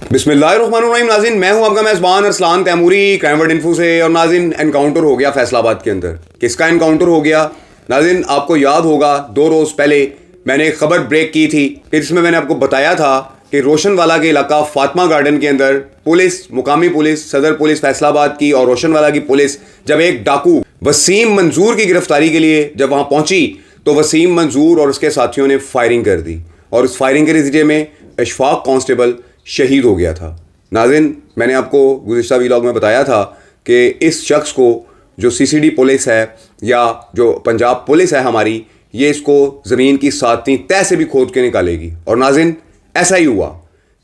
बिस्मिल्लाहिर्रहमानिर्रहीम। नाज़रीन, मैं हूं आपका मेज़बान Arsalan Taimuri crime word info से। और नाज़रीन, एनकाउंटर हो गया फैसलाबाद के अंदर। किसका एनकाउंटर हो गया? नाज़रीन, आपको याद होगा 2 रोज़ पहले मैंने एक खबर ब्रेक की थी जिसमें मैंने आपको बताया था कि रोशनवाला के इलाका फातिमा गार्डन के अंदर पुलिस, मुकामी पुलिस, सदर पुलिस फैसलाबाद की और रोशनवाला की पुलिस जब एक डाकू वसीम मंजूर की गिरफ्तारी के लिए जब वहाँ पहुँची तो वसीम मंजूर और उसके साथियों ने फायरिंग कर दी और उस फायरिंग के नतीजे में अशफाक कांस्टेबल शहीद हो गया था। नाज़रीन, मैंने आपको गुज़िश्ता व्लॉग में बताया था कि इस शख्स को जो सीसीडी पुलिस है या जो पंजाब पुलिस है हमारी, ये इसको ज़मीन की 7वीं तह से भी खोद के निकालेगी। और नाज़रीन, ऐसा ही हुआ।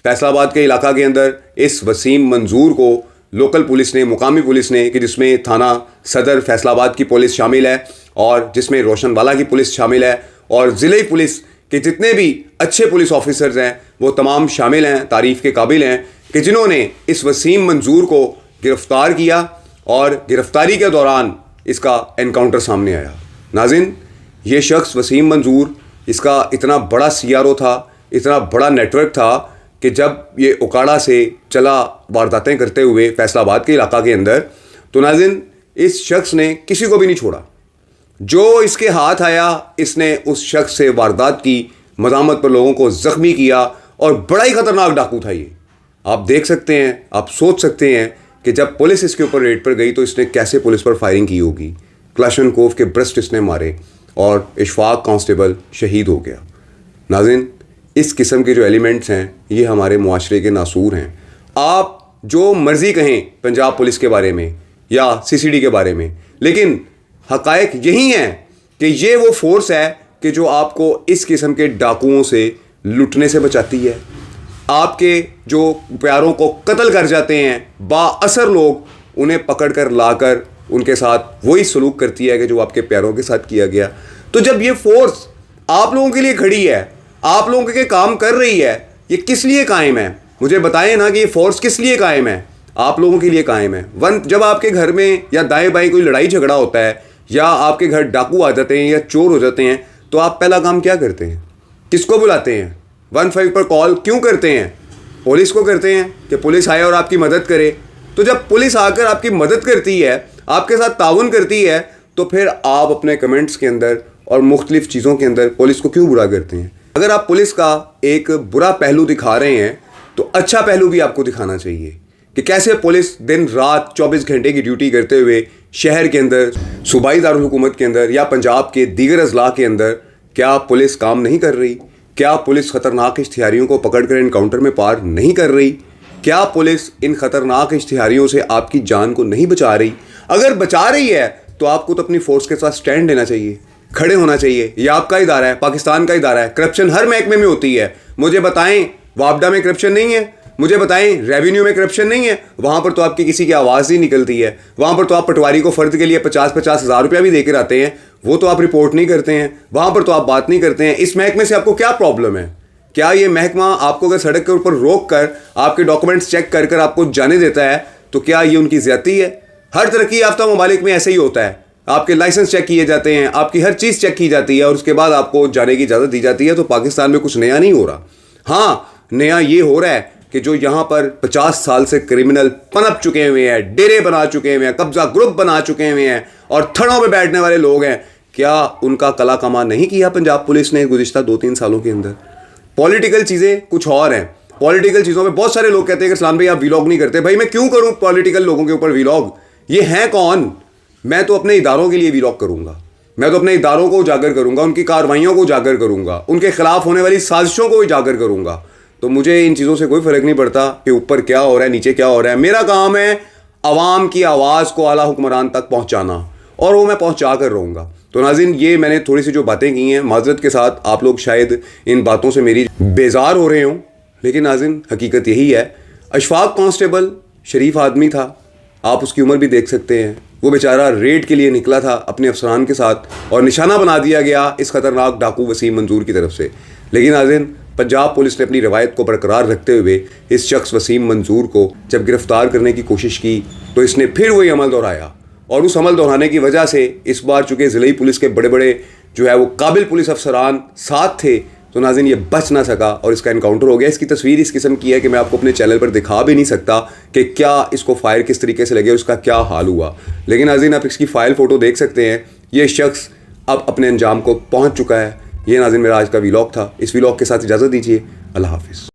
फैसलाबाद के इलाका के अंदर इस वसीम मंजूर को लोकल पुलिस ने, मुकामी पुलिस ने, कि जिसमें थाना सदर फैसलाबाद की पुलिस शामिल है और जिसमें रोशनवाला की पुलिस शामिल है और ज़िले पुलिस के जितने भी अच्छे पुलिस ऑफिसर्स हैं वो तमाम शामिल हैं, तारीफ़ के काबिल हैं, कि जिन्होंने इस वसीम मंजूर को गिरफ़्तार किया और गिरफ़्तारी के दौरान इसका एनकाउंटर सामने आया। नाज़रीन, ये शख्स वसीम मंजूर, इसका इतना बड़ा सीआरओ था, इतना बड़ा नेटवर्क था कि जब ये उकाड़ा से चला वारदातें करते हुए फैसलाबाद के इलाका के अंदर, तो नाज़रीन, इस शख्स ने किसी को भी नहीं छोड़ा। जो इसके हाथ आया, इसने उस शख्स से वारदात की, मज़ामत पर लोगों को ज़ख्मी किया और बड़ा ही ख़तरनाक डाकू था ये। आप देख सकते हैं, आप सोच सकते हैं कि जब पुलिस इसके ऊपर रेड पर गई तो इसने कैसे पुलिस पर फायरिंग की होगी। क्लाशनकोव के ब्रेस्ट इसने मारे और अशफाक कांस्टेबल शहीद हो गया। नाज़रीन, इस किस्म के जो एलिमेंट्स हैं ये हमारे मुआशरे के नासूर हैं। आप जो मर्ज़ी कहें पंजाब पुलिस के बारे में या सीसीडी के बारे में, लेकिन हक़ाइक़ यही हैं कि ये वो फोर्स है कि जो आपको इस किस्म के डाकुओं से, लुटने से बचाती है। आपके जो प्यारों को कत्ल कर जाते हैं बाअसर लोग, उन्हें पकड़ कर लाकर उनके साथ वही सलूक करती है कि जो आपके प्यारों के साथ किया गया। तो जब ये फोर्स आप लोगों के लिए खड़ी है, आप लोगों के काम कर रही है, ये किस लिए कायम है? मुझे बताएं ना कि ये फोर्स किस लिए कायम है? आप लोगों के लिए कायम है। जब आपके घर में या दाएं बाएं कोई लड़ाई झगड़ा होता है या आपके घर डाकू आ जाते हैं या चोर हो जाते हैं, तो आप पहला काम क्या करते हैं? किसको बुलाते हैं? 15 पर कॉल क्यों करते हैं? पुलिस को करते हैं कि पुलिस आए और आपकी मदद करे। तो जब पुलिस आकर आपकी मदद करती है, आपके साथ ताउन करती है, तो फिर आप अपने कमेंट्स के अंदर और मुख्तलिफ चीज़ों के अंदर पुलिस को क्यों बुरा करते हैं? अगर आप पुलिस का एक बुरा पहलू दिखा रहे हैं तो अच्छा पहलू भी आपको दिखाना चाहिए कि कैसे पुलिस दिन रात 24 घंटे की ड्यूटी करते हुए शहर के अंदर, सूबाई दारुल हुकूमत के अंदर या पंजाब के दीगर अजला के अंदर क्या पुलिस काम नहीं कर रही? क्या पुलिस ख़तरनाक इश्तिहारियों को पकड़कर एनकाउंटर में पार नहीं कर रही? क्या पुलिस इन ख़तरनाक इश्तिहारियों से आपकी जान को नहीं बचा रही? अगर बचा रही है तो आपको तो अपनी फोर्स के साथ स्टैंड लेना चाहिए, खड़े होना चाहिए। ये आपका इदारा है, पाकिस्तान का इदारा है। करप्शन हर महकमे में होती है। मुझे बताएं, वापडा में करप्शन नहीं है? मुझे बताएं, रेवेन्यू में करप्शन नहीं है? वहाँ पर तो आपकी किसी की आवाज़ ही निकलती है। वहाँ पर तो आप पटवारी को फ़र्द के लिए 50-50 हज़ार रुपया भी देकर आते हैं, वो तो आप रिपोर्ट नहीं करते हैं। वहाँ पर तो आप बात नहीं करते हैं। इस महकमे से आपको क्या प्रॉब्लम है? क्या ये महकमा आपको अगर सड़क के ऊपर रोक कर आपके डॉक्यूमेंट्स चेक कर कर आपको जाने देता है तो क्या ये उनकी ज़्यादती है? हर तरक्की याफ्ता ममालिक में ऐसे ही होता है। आपके लाइसेंस चेक किए जाते हैं, आपकी हर चीज़ चेक की जाती है और उसके बाद आपको जाने की इजाज़त दी जाती है। तो पाकिस्तान में कुछ नया नहीं हो रहा। हाँ, नया ये हो रहा है कि जो यहाँ पर 50 साल से क्रिमिनल पनप चुके हुए हैं, डेरे बना चुके हुए हैं, कब्जा ग्रुप बना चुके हुए हैं और थड़ों में बैठने वाले लोग हैं, क्या उनका कला कमा नहीं किया पंजाब पुलिस ने गुज़िश्ता 2-3 सालों के अंदर? पॉलिटिकल चीज़ें कुछ और हैं। पॉलिटिकल चीज़ों में बहुत सारे लोग कहते हैं कि सलाम भाई आप व्लॉग नहीं करते। भाई मैं क्यों करूँ पॉलिटिकल लोगों के ऊपर व्लॉग? ये हैं कौन? मैं तो अपने इदारों के लिए व्लॉग करूँगा। मैं तो अपने इदारों को उजागर करूँगा, उनकी कार्रवाइयों को उजागर करूँगा, उनके खिलाफ होने वाली साजिशों को उजागर करूँगा। तो मुझे इन चीज़ों से कोई फ़र्क नहीं पड़ता कि ऊपर क्या हो रहा है, नीचे क्या हो रहा है। मेरा काम है आवाम की आवाज़ को आला हुक्मरान तक पहुँचाना और वो मैं पहुँचा कर रहूँगा। तो नाज़रीन, ये मैंने थोड़ी सी जो बातें की हैं, माज़रत के साथ आप लोग शायद इन बातों से मेरी बेजार हो रहे हों, लेकिन नाज़रीन हकीकत यही है। अशफाक कांस्टेबल शरीफ आदमी था, आप उसकी उम्र भी देख सकते हैं। वो बेचारा रेड के लिए निकला था अपने अफसरान के साथ और निशाना बना दिया गया इस खतरनाक डाकू वसीम मंजूर की तरफ से। लेकिन नाज़रीन, पंजाब पुलिस ने अपनी रवायत को बरकरार रखते हुए इस शख्स वसीम मंजूर को जब गिरफ़्तार करने की कोशिश की तो इसने फिर वही अमल दोहराया और उस अमल दोहराने की वजह से इस बार चूँकि ज़िले पुलिस के बड़े बड़े जो है वो काबिल पुलिस अफसरान साथ थे, तो नाज़रीन ये बच ना सका और इसका इनकाउंटर हो गया। इसकी तस्वीर इस किस्म की है कि मैं आपको अपने चैनल पर दिखा भी नहीं सकता कि क्या इसको फायर किस तरीके से लगे और इसका क्या हाल हुआ। लेकिन नाज़रीन आप इसकी फाइल फ़ोटो देख सकते हैं। ये शख्स अब अपने अंजाम को पहुँच चुका है। ये नाज़रीन मेरा आज का व्लॉग था। इस व्लॉग के साथ इजाज़त दीजिए। अल्लाह हाफिज़।